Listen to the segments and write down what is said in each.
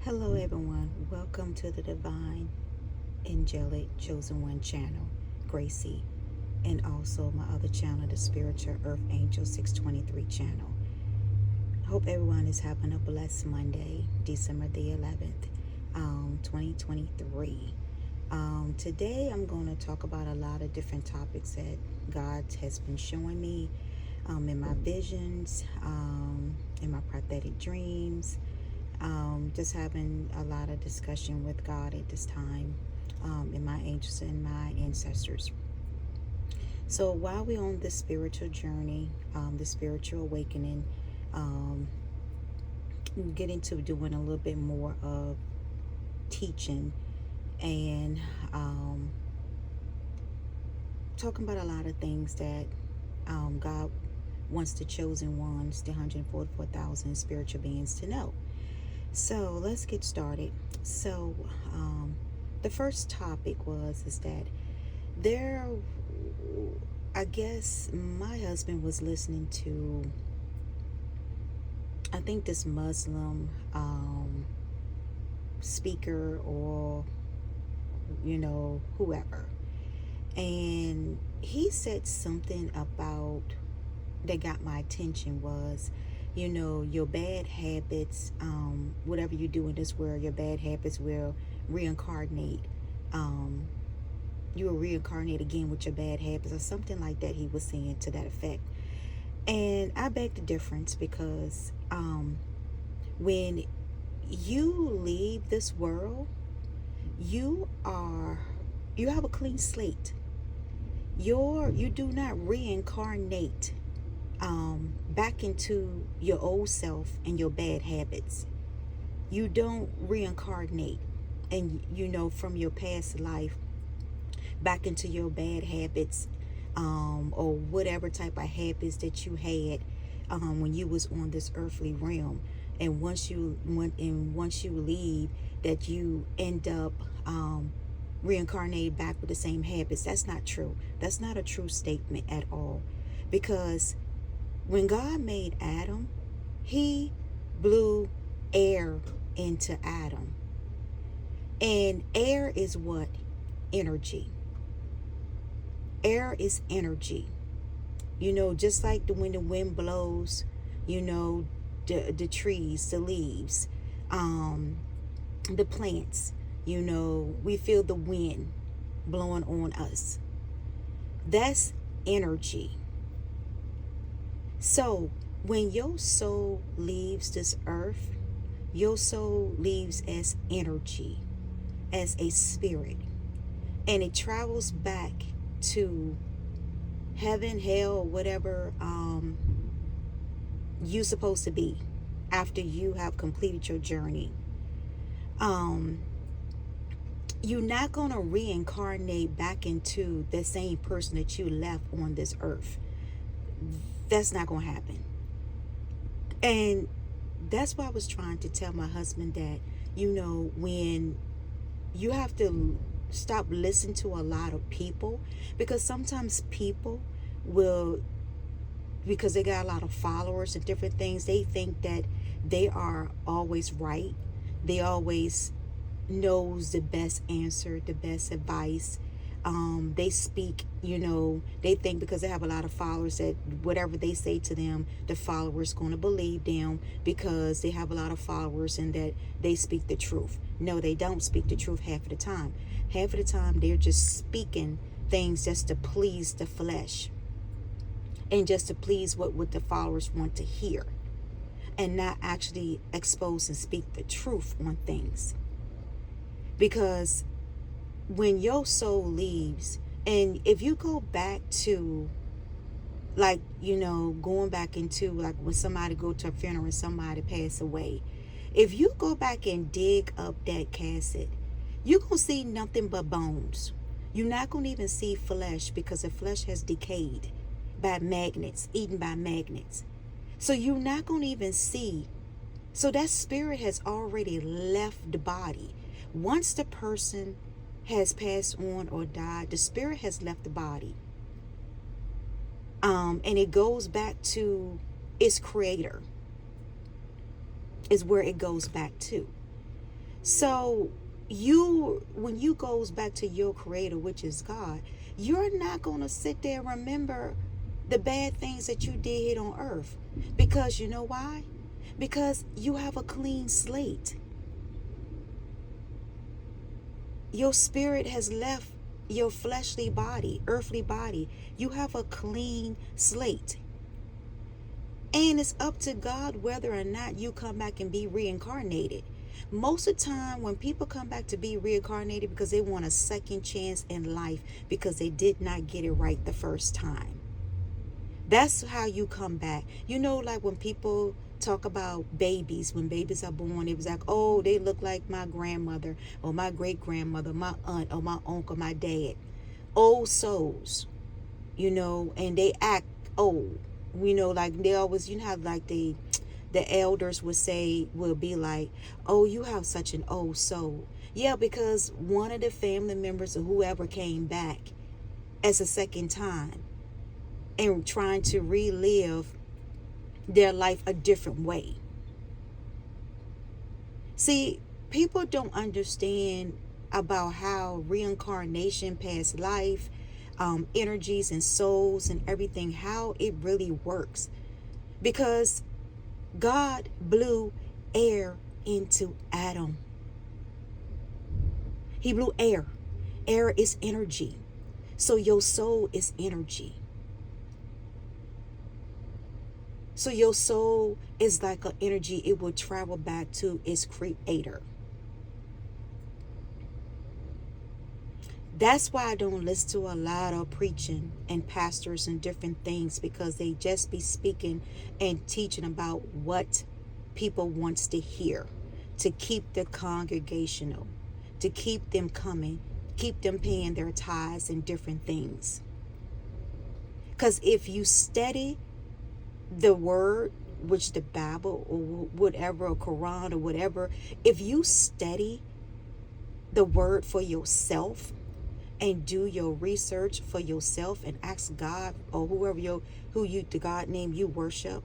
Hello, everyone. Welcome to the Divine Angelic Chosen One channel, Gracie, and also my other channel, the Spiritual Earth Angel 623 channel. Hope everyone is having a blessed Monday, December the 11th, 2023. Today, I'm going to talk about a lot of different topics that God has been showing me in my visions, in my prophetic dreams. Just having a lot of discussion with God at this time, and my angels and my ancestors. So while we're on this spiritual journey, the spiritual awakening, getting to doing a little bit more of teaching and talking about a lot of things that God wants the chosen ones, the 144,000 spiritual beings, to know. So let's get started. So the first topic is that I guess my husband was listening to, I think, this Muslim speaker, or whoever, and he said something about that got my attention. Was your bad habits, whatever you do in this world, your bad habits will reincarnate. You will reincarnate again with your bad habits, or something like that. He was saying to that effect. And I beg the difference, because when you leave this world, you have a clean slate. You do not reincarnate back into your old self and your bad habits. You don't reincarnate and from your past life back into your bad habits, or whatever type of habits that you had when you was on this earthly realm. And once you leave, that you end up reincarnated back with the same habits. That's not true. That's not a true statement at all. Because when God made Adam, he blew air into Adam. And air is what? Energy. Air is energy. Just like when the wind blows, the trees, the leaves, the plants, we feel the wind blowing on us. That's energy. So when your soul leaves this earth, your soul leaves as energy, as a spirit, and it travels back to heaven, hell, whatever you're supposed to be after you have completed your journey. You're not going to reincarnate back into the same person that you left on this earth. That's not going to happen. And that's why I was trying to tell my husband that, when you have to stop listening to a lot of people, because sometimes people will, because they got a lot of followers and different things, they think that they are always right. They always knows the best answer, the best advice. They speak, they think because they have a lot of followers that whatever they say to them, the followers going to believe them because they have a lot of followers, and that they speak the truth. No, they don't speak the truth half of the time. Half of the time, they're just speaking things just to please the flesh, and just to please what the followers want to hear, and not actually expose and speak the truth on things. Because when your soul leaves, and if you go back to, like, going back into, like, when somebody go to a funeral and somebody pass away, if you go back and dig up that casket, you're going to see nothing but bones. You're not going to even see flesh, because the flesh has decayed by magnets, eaten by magnets. So you're not going to even see. So that spirit has already left the body. Once the person has passed on or died, the spirit has left the body. And it goes back to its creator, is where it goes back to. So when you goes back to your creator, which is God, you're not going to sit there and remember the bad things that you did on earth. Because you know why? Because you have a clean slate. Your spirit has left your fleshly body, earthly body. You have a clean slate. And it's up to God whether or not you come back and be reincarnated. Most of the time when people come back to be reincarnated because they want a second chance in life because they did not get it right the first time. That's how you come back. You know, like when people talk about babies, when babies are born, it was like, oh, they look like my grandmother or my great grandmother, my aunt or my uncle, my dad. Old souls, and they act old. Like they always, how like the elders would be like, oh, you have such an old soul. Yeah, because one of the family members or whoever came back as a second time and trying to relive their life a different way. See, people don't understand about how reincarnation, past life, energies and souls and everything, how it really works. Because God blew air into Adam. He blew air. Air is energy. So your soul is energy. So your soul is like an energy. It will travel back to its creator. That's why I don't listen to a lot of preaching and pastors and different things, because they just be speaking and teaching about what people wants to hear, to keep the congregational, to keep them coming, keep them paying their tithes and different things. Because if you study the word, which the Bible or whatever, or Quran or whatever, if you study the word for yourself and do your research for yourself and ask God or the God name you worship,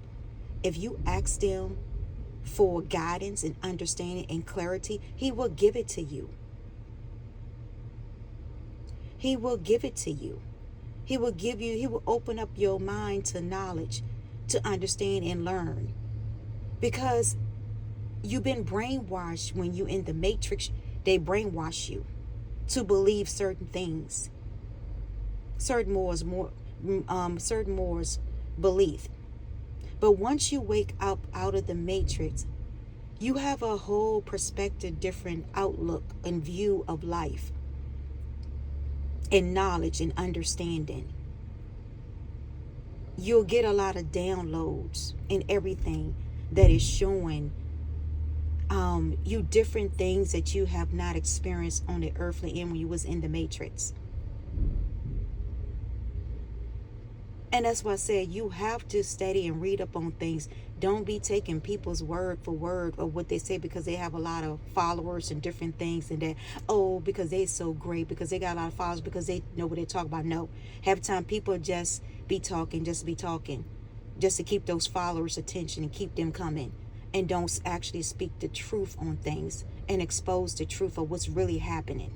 if you ask them for guidance and understanding and clarity, He will give it to you. He will give it to you. He will open up your mind to knowledge, to understand and learn. Because you've been brainwashed. When you in the matrix, they brainwash you to believe certain things, certain more's belief. But once you wake up out of the matrix, you have a whole perspective, different outlook and view of life, and knowledge and understanding. You'll get a lot of downloads and everything that is showing you different things that you have not experienced on the earthly end when you was in the matrix. And that's why I said you have to study and read up on things. Don't be taking people's word for word of what they say because they have a lot of followers and different things, and that, oh, because they're so great, because they got a lot of followers, because they know what they talk about. No. Half the time people just be talking just to keep those followers' attention and keep them coming, and don't actually speak the truth on things and expose the truth of what's really happening.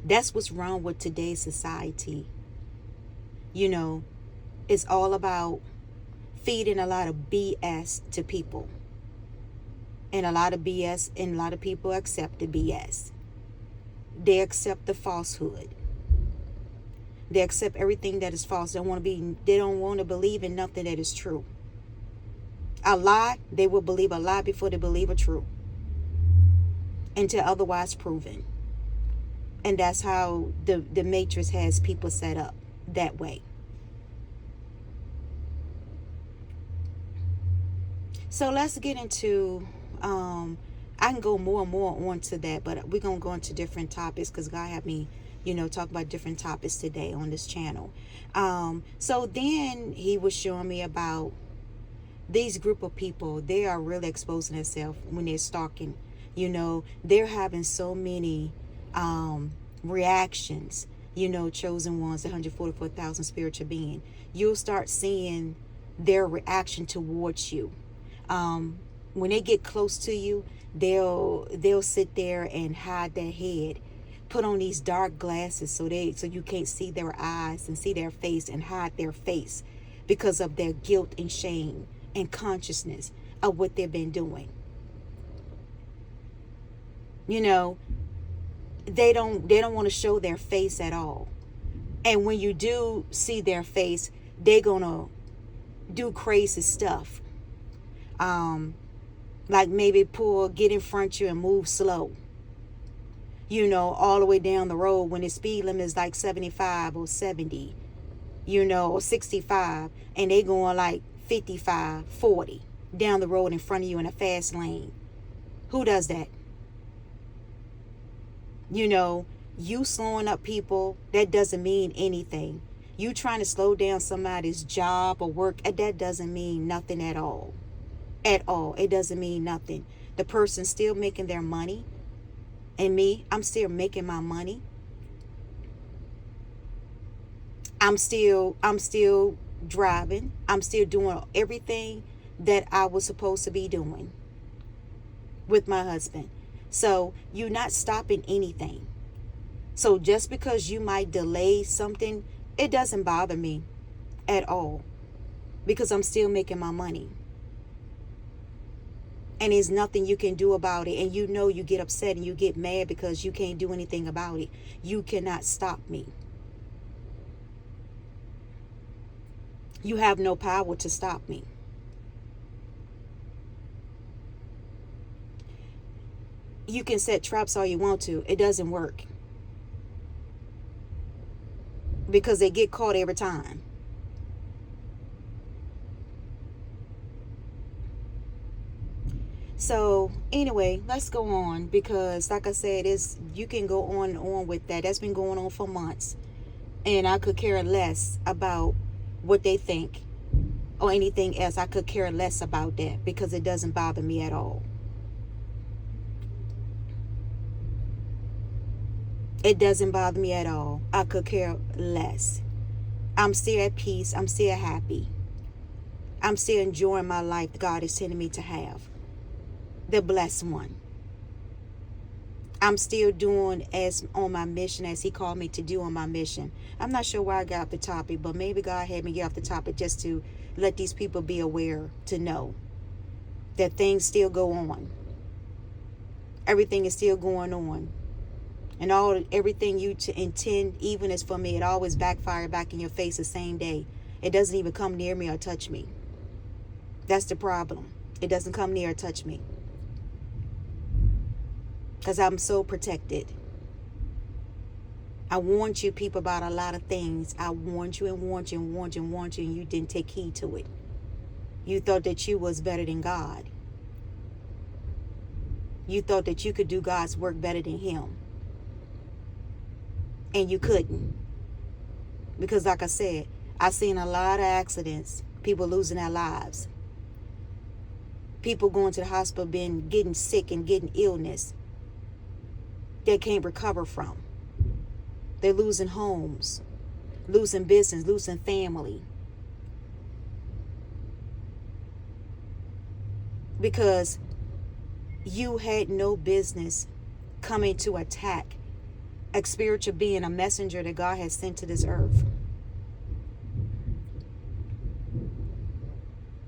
That's what's wrong with today's society. It's all about feeding a lot of BS to people. And a lot of BS, and a lot of people accept the BS. They accept the falsehood. They accept everything that is false. They don't want to believe in nothing that is true. A lie, they will believe a lie before they believe a true, until otherwise proven. And that's how the matrix has people set up that way. So let's get into, I can go more and more onto that, but we're going to go into different topics because God had me, talk about different topics today on this channel. So then He was showing me about these group of people. They are really exposing themselves when they're stalking. They're having so many reactions, chosen ones, the 144,000 spiritual being. You'll start seeing their reaction towards you. When they get close to you, they'll sit there and hide their head, put on these dark glasses so you can't see their eyes and see their face, and hide their face because of their guilt and shame and consciousness of what they've been doing. You know, they don't want to show their face at all. And when you do see their face, they're gonna do crazy stuff. Like maybe get in front of you and move slow. You know, all the way down the road when the speed limit is like 75 or 70, you know, or 65, and they going like 55, 40 down the road in front of you in a fast lane. Who does that? You know, you slowing up people, that doesn't mean anything. You trying to slow down somebody's job or work, that doesn't mean nothing at all. At all. It doesn't mean nothing. The person's still making their money. And me, I'm still making my money. I'm still driving. I'm still doing everything that I was supposed to be doing with my husband. So you're not stopping anything. So just because you might delay something, it doesn't bother me at all, because I'm still making my money. And there's nothing you can do about it. And you know, you get upset and you get mad because you can't do anything about it. You cannot stop me. You have no power to stop me. You can set traps all you want to. It doesn't work. Because they get caught every time. So anyway, let's go on, because like I said, you can go on and on with that. That's been going on for months. And I could care less about what they think or anything else. I could care less about that, because it doesn't bother me at all. It doesn't bother me at all. I could care less. I'm still at peace. I'm still happy. I'm still enjoying my life God is sending me to have. The blessed one. I'm still doing as on my mission as he called me to do on my mission. I'm not sure why I got off the topic, but maybe God had me get off the topic just to let these people be aware, to know that things still go on. Everything is still going on. And everything you intend, even as for me, it always backfire back in your face the same day. It doesn't even come near me or touch me. That's the problem. It doesn't come near or touch me. Because I'm so protected. I warned you people about a lot of things. I warned you and warned you and warned you and warned you, and you didn't take heed to it. You thought that you was better than God. You thought that you could do God's work better than him. And you couldn't. Because like I said, I've seen a lot of accidents. People losing their lives. People going to the hospital, getting sick and getting illness they can't recover from. They're losing homes, losing business, losing family. Because you had no business coming to attack a spiritual being, a messenger that God has sent to this earth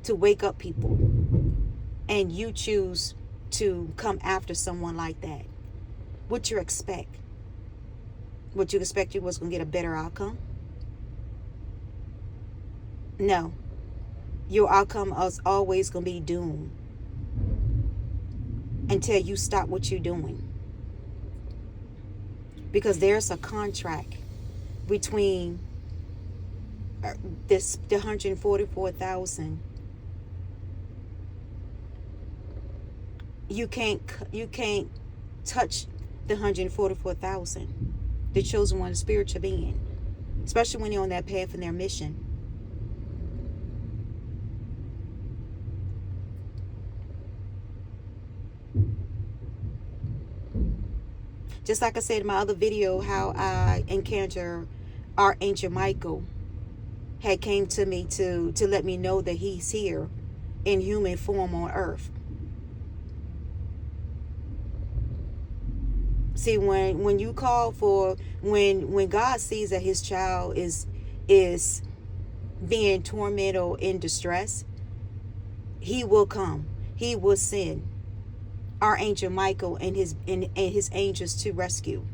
to wake up people. And you choose to come after someone like that. What you expect? What you expect you was going to get a better outcome? No. Your outcome is always going to be doomed until you stop what you're doing. Because there's a contract between the 144,000. You can't touch the 144,000. The chosen one, the spiritual being, especially when you're on that path in their mission. Just like I said in my other video, how I encountered Archangel Michael had came to me to let me know that he's here in human form on earth. See, when you call for, when God sees that his child is being tormented or in distress, he will come. He will send Archangel Michael and his angels to rescue,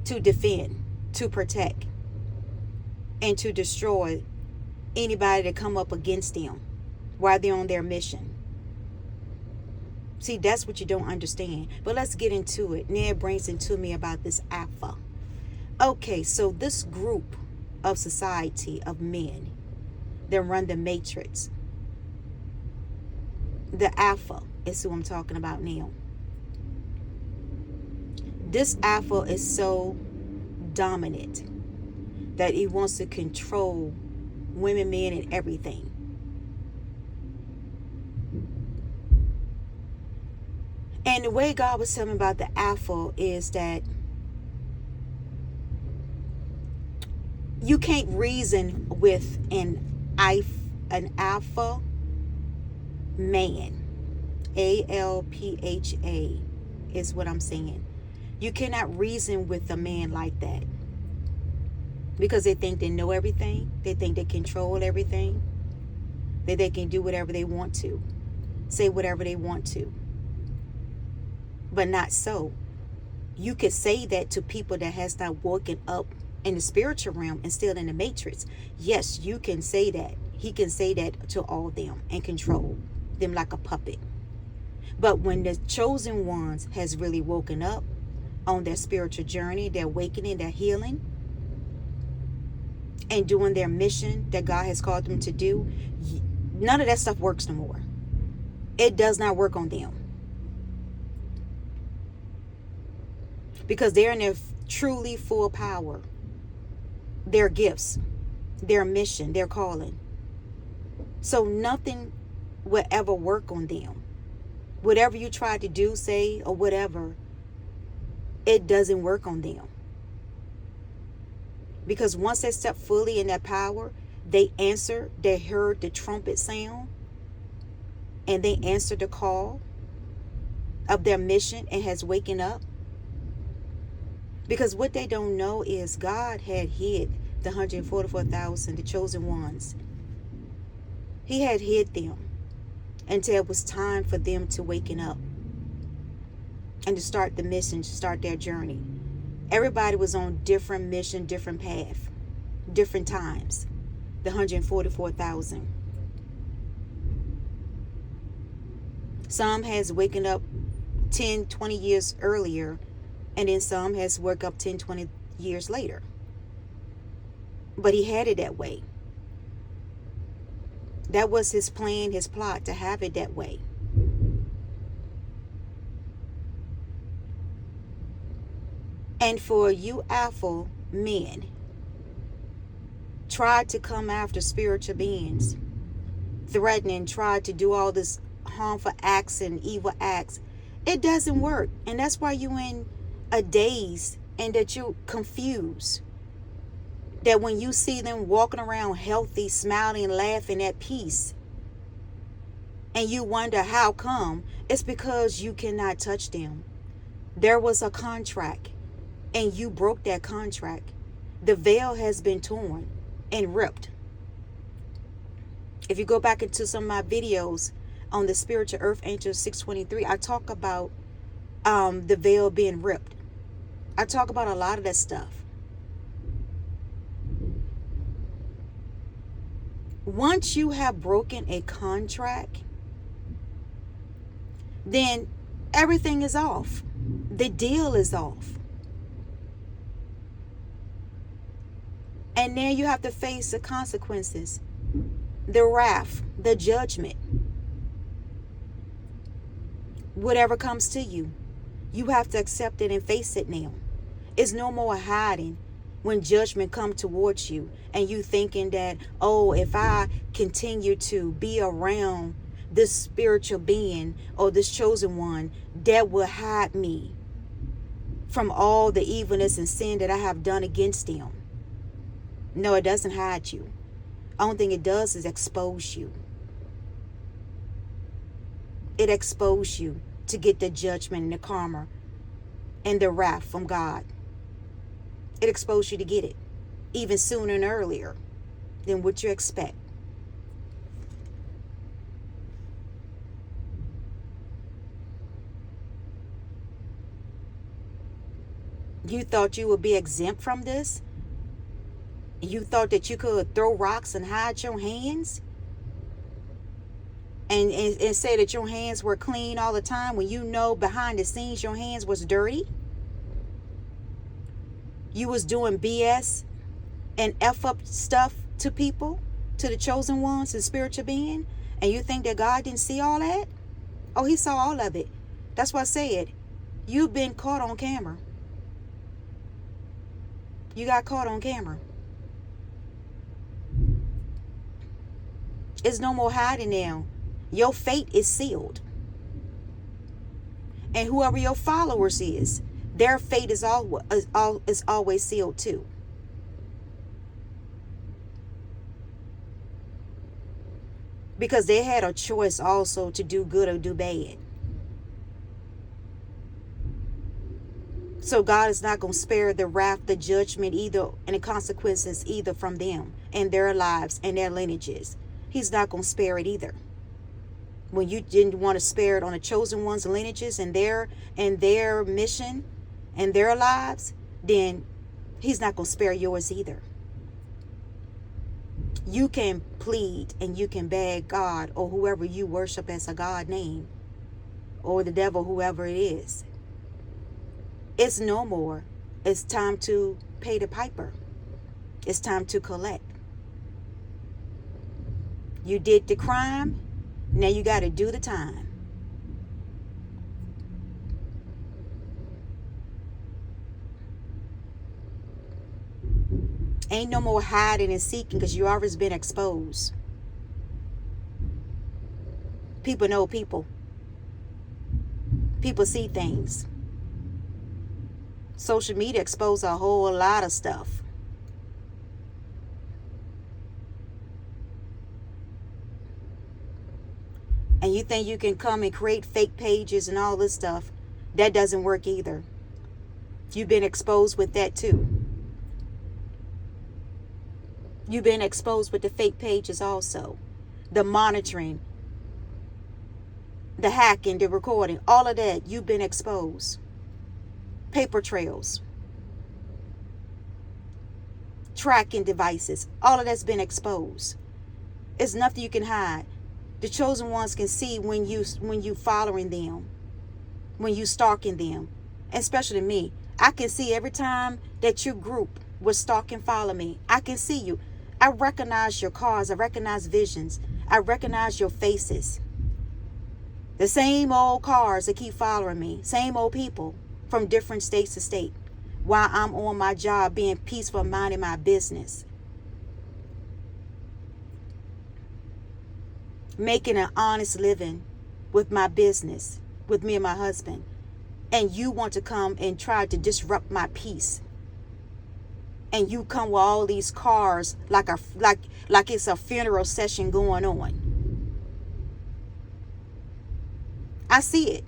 to defend, to protect, and to destroy anybody that come up against them while they're on their mission. See, that's what you don't understand. But let's get into it. Now it brings into me about this alpha. Okay, so this group of society of men that run the matrix, the alpha is who I'm talking about now. This alpha is so dominant that he wants to control women, men, and everything. And the way God was telling me about the alpha is that you can't reason with an alpha man. ALPHA is what I'm saying. You cannot reason with a man like that, because they think they know everything. They think they control everything. That they can do whatever they want to, say whatever they want to. But not so. You could say that to people that has not woken up in the spiritual realm and still in the matrix. Yes, you can say that. He can say that to all of them and control them like a puppet. But when the chosen ones has really woken up on their spiritual journey, their awakening, their healing, and doing their mission that God has called them to do, none of that stuff works no more. It does not work on them. Because they're in their truly full power. Their gifts, their mission, their calling. So nothing will ever work on them. Whatever you try to do, say, or whatever, it doesn't work on them. Because once they step fully in that power, they answer, they heard the trumpet sound, and they answered the call of their mission and has waken up. Because what they don't know is God had hid the 144,000, the chosen ones. He had hid them until it was time for them to waken up and to start the mission, to start their journey. Everybody was on different mission, different path, different times. The 144,000. Some has waken up 10, 20 years earlier, and then some has woke up 10, 20 years later. But he had it that way. That was his plan, his plot, to have it that way. And for you alpha men, try to come after spiritual beings, threatening, try to do all this harmful acts and evil acts. It doesn't work. And that's why you in a daze and that you confused. That when you see them walking around healthy, smiling, laughing, at peace, and you wonder how come, it's because you cannot touch them. There was a contract and you broke that contract. The veil has been torn and ripped. If you go back into some of my videos on the Spiritual Earth Angel 623, I talk about the veil being ripped. I talk about a lot of that stuff. Once you have broken a contract, then everything is off. The deal is off. And then you have to face the consequences, the wrath, the judgment. Whatever comes to you, you have to accept it and face it now. It's no more hiding when judgment comes towards you and you thinking that, oh, if I continue to be around this spiritual being or this chosen one, that will hide me from all the evilness and sin that I have done against them. No, it doesn't hide you. Only thing it does is expose you. It exposes you to get the judgment and the karma and the wrath from God. It exposed you to get it even sooner and earlier than what you expect. You thought you would be exempt from this? You thought that you could throw rocks and hide your hands? And say that your hands were clean all the time when you know behind the scenes your hands was dirty? You was doing BS and F up stuff to people, to the chosen ones and spiritual being, and you think that God didn't see all that? Oh, he saw all of it. That's why I said, you've been caught on camera. You got caught on camera. It's no more hiding now. Your fate is sealed. And whoever your followers is, their fate is always sealed too. Because they had a choice also to do good or do bad. So God is not going to spare the wrath, the judgment either, and the consequences either from them and their lives and their lineages. He's not going to spare it either. When you didn't want to spare it on the chosen ones' lineages and their mission and their lives, then he's not going to spare yours either. You can plead and you can beg God or whoever you worship as a God name, or the devil, whoever it is. It's no more. It's time to pay the piper. It's time to collect. You did the crime. Now you got to do the time. Ain't no more hiding and seeking because you already been exposed. People know people. People see things. Social media exposes a whole lot of stuff. And you think you can come and create fake pages and all this stuff. That doesn't work either. You've been exposed with that too. You've been exposed with the fake pages also. The monitoring, the hacking, the recording, all of that, you've been exposed. Paper trails, tracking devices, all of that's been exposed. It's nothing you can hide. The chosen ones can see when you following them, when you stalking them, especially me. I can see every time that your group was stalk and follow me. I can see you. I recognize your cars. I recognize visions. I recognize your faces. The same old cars that keep following me. Same old people from different states to state. While I'm on my job being peaceful, minding my business. Making an honest living with my business, with me and my husband. And you want to come and try to disrupt my peace. And you come with all these cars like it's a funeral session going on. I see it.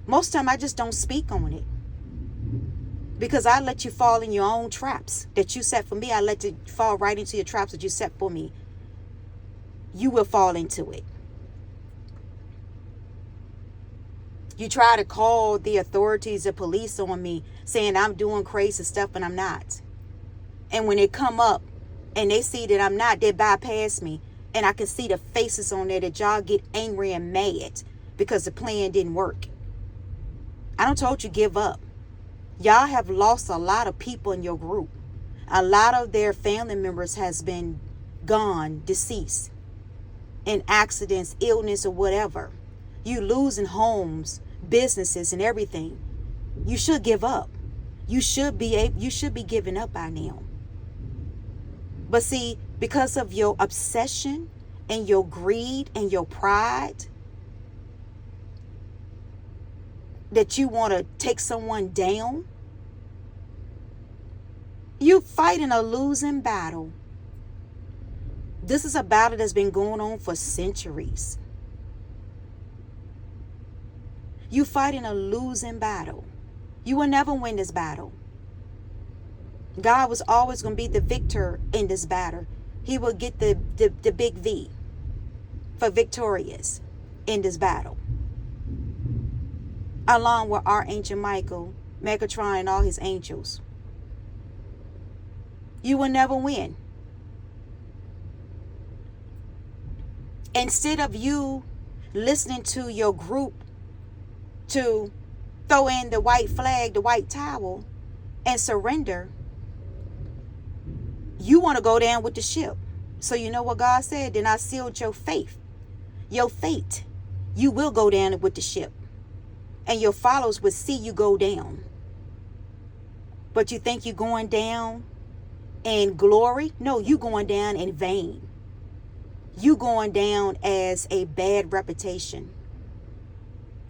Most of the time I just don't speak on it. Because I let you fall in your own traps that you set for me. I let you fall right into your traps that you set for me. You will fall into it. You try to call the authorities, the police on me, saying I'm doing crazy stuff and I'm not. And when they come up and they see that I'm not, they bypass me. And I can see the faces on there that y'all get angry and mad because the plan didn't work. I don't told you give up. Y'all have lost a lot of people in your group. A lot of their family members has been gone, deceased, in accidents, illness, or whatever. You losing homes, businesses, and everything. You should give up. You should be giving up by now. But see, because of your obsession and your greed and your pride, that you want to take someone down, you fighting a losing battle. This is a battle that's been going on for centuries. You fighting a losing battle. You will never win this battle. God was always going to be the victor in this battle. He will get the big V for victorious in this battle. Along with Archangel Michael, Megatron, and all his angels. You will never win. Instead of you listening to your group to throw in the white flag, the white towel, and surrender, you want to go down with the ship. So you know what God said? Then I sealed your faith. Your fate. You will go down with the ship. And your followers will see you go down. But you think you're going down in glory? No, you going down in vain. You going down as a bad reputation.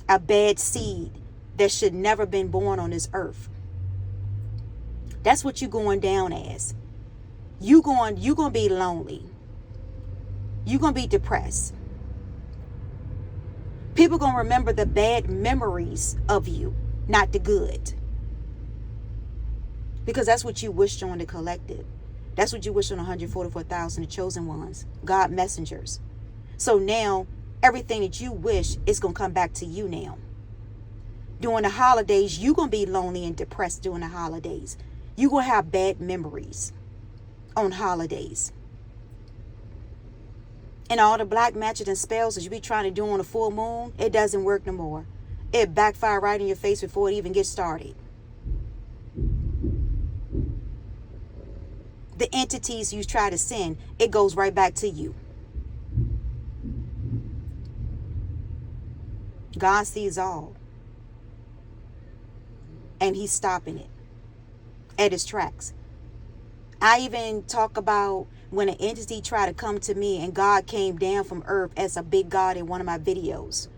A bad seed that should never been born on this earth. That's what you going down as. You going to be lonely. You going to be depressed. People going to remember the bad memories of you, not the good. Because that's what you wished on the collective. That's what you wished on 144,000, the chosen ones, God messengers. So now, everything that you wish is going to come back to you now. During the holidays, you're going to be lonely and depressed during the holidays. You're going to have bad memories on holidays. And all the black magic and spells that you be trying to do on a full moon, it doesn't work no more. It backfire right in your face before it even gets started. The entities you try to send, it goes right back to you. God sees all. And he's stopping it at its tracks. I even talk about when an entity tried to come to me and God came down from earth as a big God in one of my videos.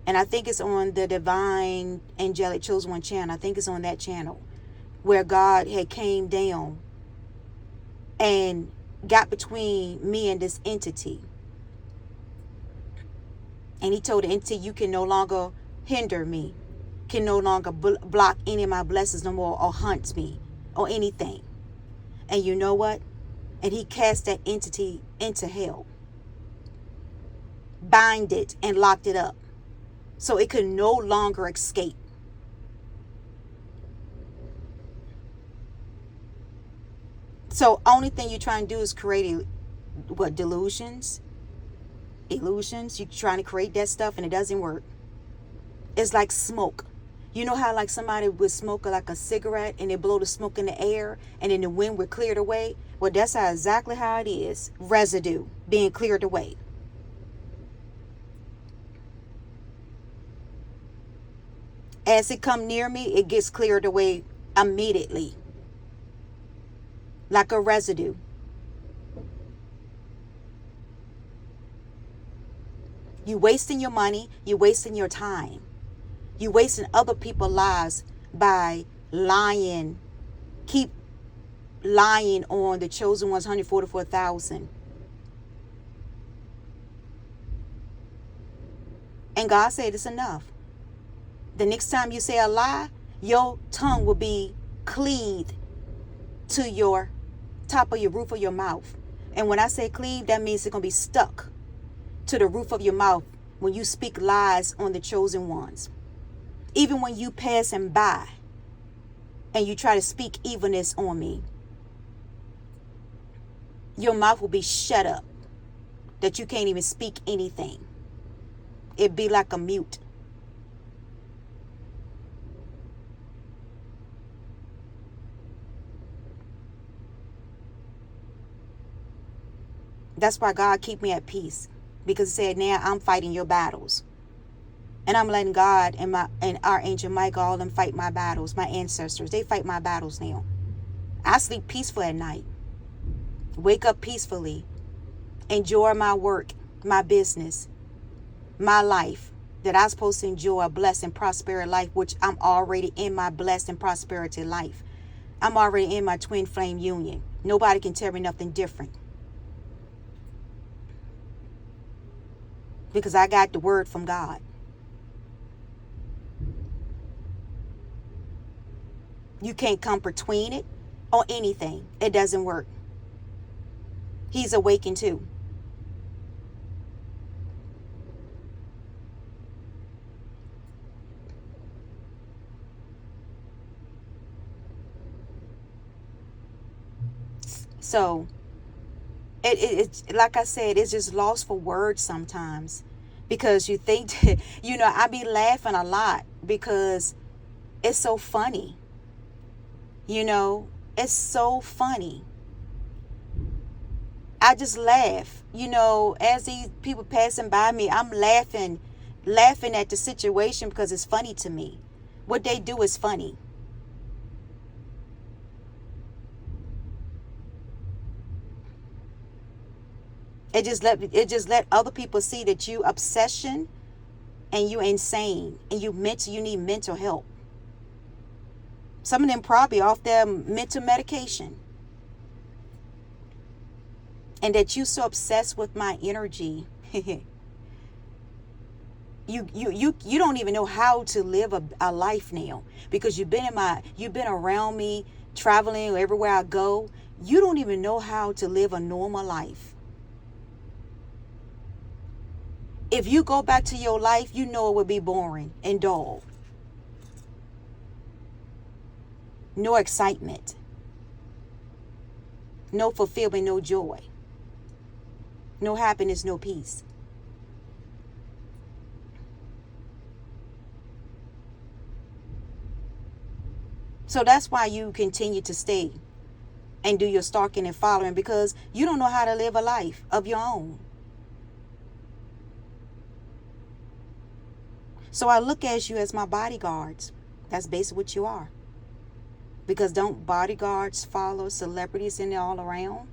And I think it's on the Divine Angelic Chosen One channel. I think it's on that channel where God had came down and got between me and this entity. And he told the entity, you can no longer hinder me, can no longer block any of my blessings no more or hunt me or anything. And you know what? And he cast that entity into hell. Bind it and locked it up. So it could no longer escape. So only thing you're trying to do is create delusions? Illusions. You're trying to create that stuff and it doesn't work. It's like smoke. You know how like somebody would smoke like a cigarette and they blow the smoke in the air and then the wind would clear it away? Well, that's exactly how it is. Residue being cleared away. As it come near me, it gets cleared away immediately. Like a residue. You wasting your money. You wasting your time. You wasting other people's lives by lying. Keep lying on the chosen ones, 144,000. And God said it's enough. The next time you say a lie, your tongue will be cleaved to your top of your roof of your mouth. And when I say cleave, that means it's going to be stuck to the roof of your mouth when you speak lies on the chosen ones. Even when you passing by and you try to speak evilness on me, your mouth will be shut up that you can't even speak anything. It'd be like a mute. That's why God keep me at peace. Because he said, now I'm fighting your battles. And I'm letting God and Archangel Michael, all them fight my battles. My ancestors, they fight my battles now. I sleep peaceful at night. Wake up peacefully. Enjoy my work, my business, my life. That I'm supposed to enjoy a blessed and prosperous life, which I'm already in my blessed and prosperity life. I'm already in my twin flame union. Nobody can tell me nothing different. Because I got the word from God. You can't come between it or anything. It doesn't work. He's awakened too. So it's like I said, it's just lost for words sometimes, because you think that, I be laughing a lot because it's so funny. It's so funny. I just laugh, as these people passing by me, I'm laughing at the situation because it's funny to me. What they do is funny. It just let other people see that you obsession and you insane and you need mental help. Some of them probably off their mental medication. And that you so obsessed with my energy. You don't even know how to live a life now, because you've been around me, traveling everywhere I go. You don't even know how to live a normal life. If you go back to your life, it would be boring and dull. No excitement. No fulfillment, no joy. No happiness, no peace. So that's why you continue to stay and do your stalking and following, because you don't know how to live a life of your own. So I look at you as my bodyguards. That's basically what you are. Because don't bodyguards follow celebrities in there all around?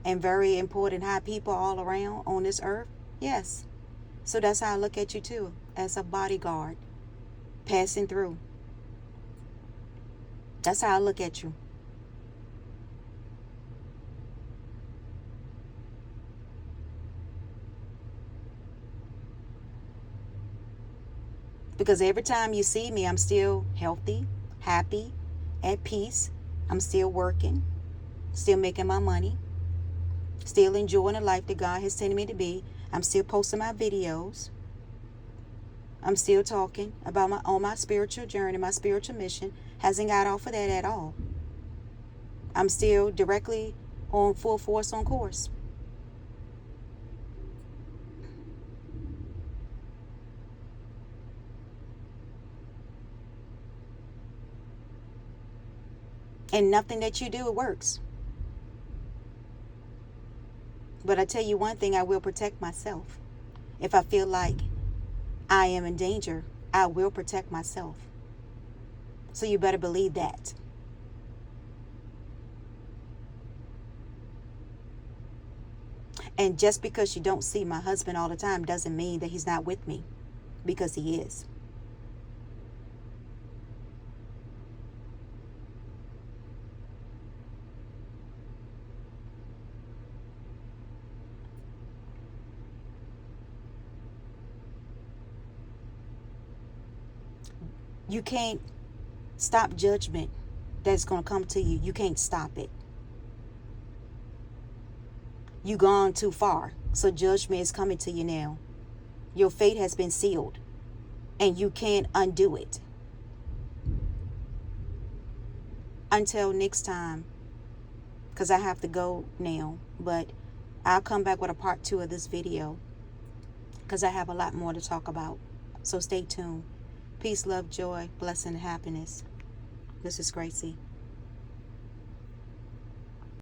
And very important high people all around on this earth? Yes. So that's how I look at you too, as a bodyguard passing through. That's how I look at you. Because every time you see me, I'm still healthy, happy, at peace. I'm still working, still making my money, still enjoying the life that God has sent me to be. I'm still posting my videos. I'm still talking about my spiritual journey, my spiritual mission. Hasn't got off of that at all. I'm still directly on full force on course. And nothing that you do, it works. But I tell you one thing, I will protect myself. If I feel like I am in danger, I will protect myself. So you better believe that. And just because you don't see my husband all the time doesn't mean that he's not with me, because he is. You can't stop judgment that's going to come to you. You can't stop it. You gone too far. So judgment is coming to you now. Your fate has been sealed, and you can't undo it. Until next time, because I have to go now, but I'll come back with a part 2 of this video, because I have a lot more to talk about. So stay tuned. Peace, love, joy, blessing, and happiness. This is Gracie.